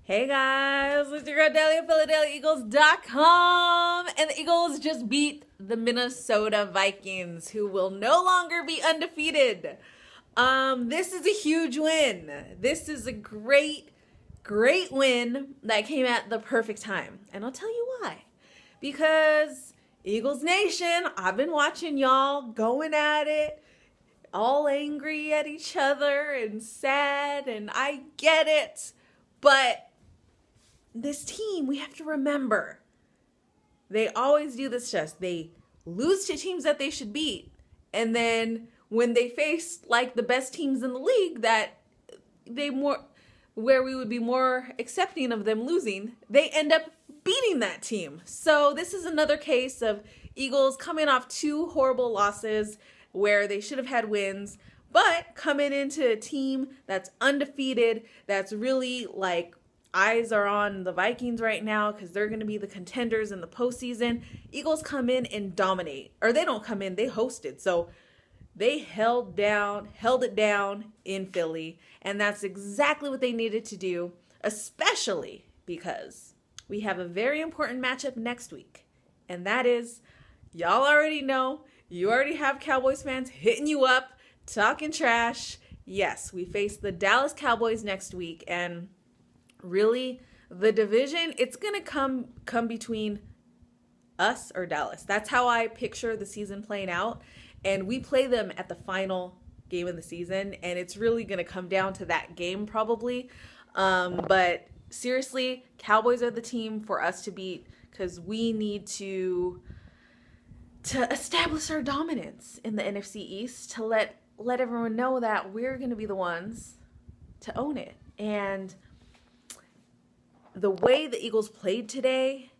Hey guys, it's your girl Daily of PhiladelphiaEagles.com, and the Eagles just beat the Minnesota Vikings, who will no longer be undefeated. This is a huge win. This is a great win that came at the perfect time, and I'll tell you why. Because Eagles Nation, I've been watching y'all going at it, all angry at each other and sad, and I get it, but this team, we have to remember, they always do this to us. They lose to teams that they should beat, and then when they face like the best teams in the league that where we would be more accepting of them losing, they end up beating that team. So this is another case of Eagles coming off two horrible losses where they should have had wins, but coming into a team that's undefeated, that's really like eyes are on the Vikings right now because they're going to be the contenders in the postseason. Eagles come in and dominate. Or they don't come in, they hosted. So they held it down in Philly. And that's exactly what they needed to do, especially because we have a very important matchup next week. And that is, y'all already know, you already have Cowboys fans hitting you up, talking trash. Yes, we face the Dallas Cowboys next week, and really, the division, it's going to come between us or Dallas. That's how I picture the season playing out. And we play them at the final game of the season. And it's really going to come down to that game probably. But seriously, Cowboys are the team for us to beat because we need to establish our dominance in the NFC East, to let everyone know that we're going to be the ones to own it. And the way the Eagles played today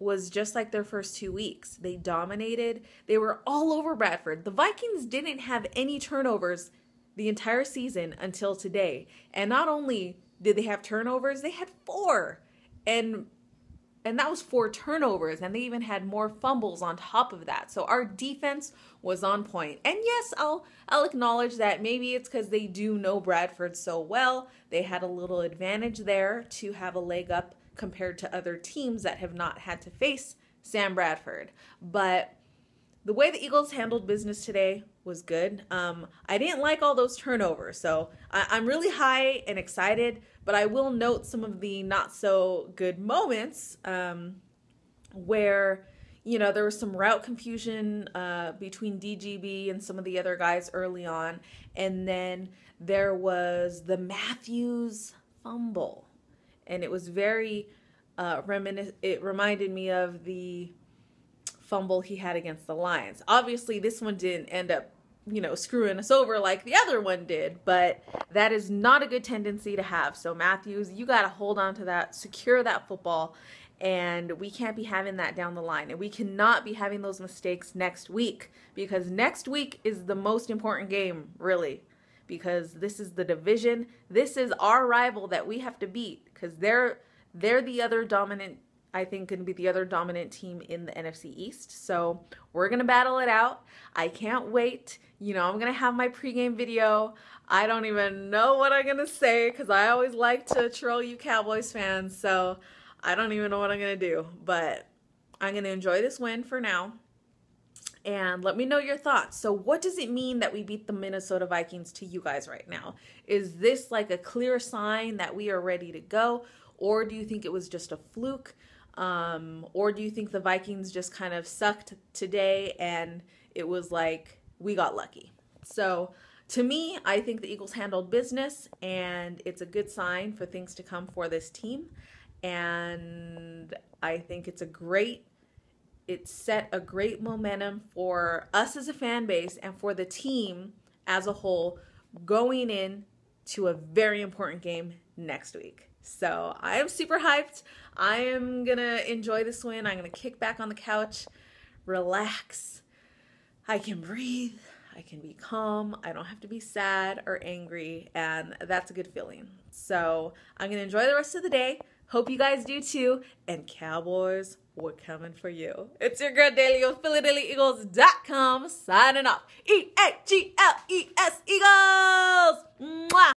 was just like their first 2 weeks. They dominated. They were all over Bradford. The Vikings didn't have any turnovers the entire season until today. And not only did they have turnovers, they had 4. And that was 4 turnovers. And they even had more fumbles on top of that. So our defense was on point. And yes, I'll acknowledge that maybe it's because they do know Bradford so well. They had a little advantage there to have a leg up compared to other teams that have not had to face Sam Bradford. But the way the Eagles handled business today was good. I didn't like all those turnovers, so I'm really high and excited, but I will note some of the not so good moments where, you know, there was some route confusion between DGB and some of the other guys early on, and then there was the Matthews fumble, and it was very it reminded me of the fumble he had against the Lions. Obviously, this one didn't end up, you know, screwing us over like the other one did, but that is not a good tendency to have. So Matthews, you got to hold on to that, secure that football, and we can't be having that down the line. And we cannot be having those mistakes next week, because next week is the most important game, really, because this is the division. This is our rival that we have to beat, because they're the other dominant, I think, going to be the other dominant team in the NFC East. So we're going to battle it out. I can't wait. You know, I'm going to have my pregame video. I don't even know what I'm going to say because I always like to troll you Cowboys fans. So I don't even know what I'm going to do. But I'm going to enjoy this win for now. And let me know your thoughts. So what does it mean that we beat the Minnesota Vikings to you guys right now? Is this like a clear sign that we are ready to go? Or do you think it was just a fluke? Or do you think the Vikings just kind of sucked today and it was like we got lucky? So to me, I think the Eagles handled business, and it's a good sign for things to come for this team. And I think it set a great momentum for us as a fan base and for the team as a whole going in to a very important game next week. So I am super hyped. I am going to enjoy this win. I'm going to kick back on the couch, relax. I can breathe. I can be calm. I don't have to be sad or angry, and that's a good feeling. So I'm going to enjoy the rest of the day. Hope you guys do too. And Cowboys, we're coming for you. It's your girl Daily of PhiladelphiaEagles.com signing off. EAGLES Eagles! Mwah!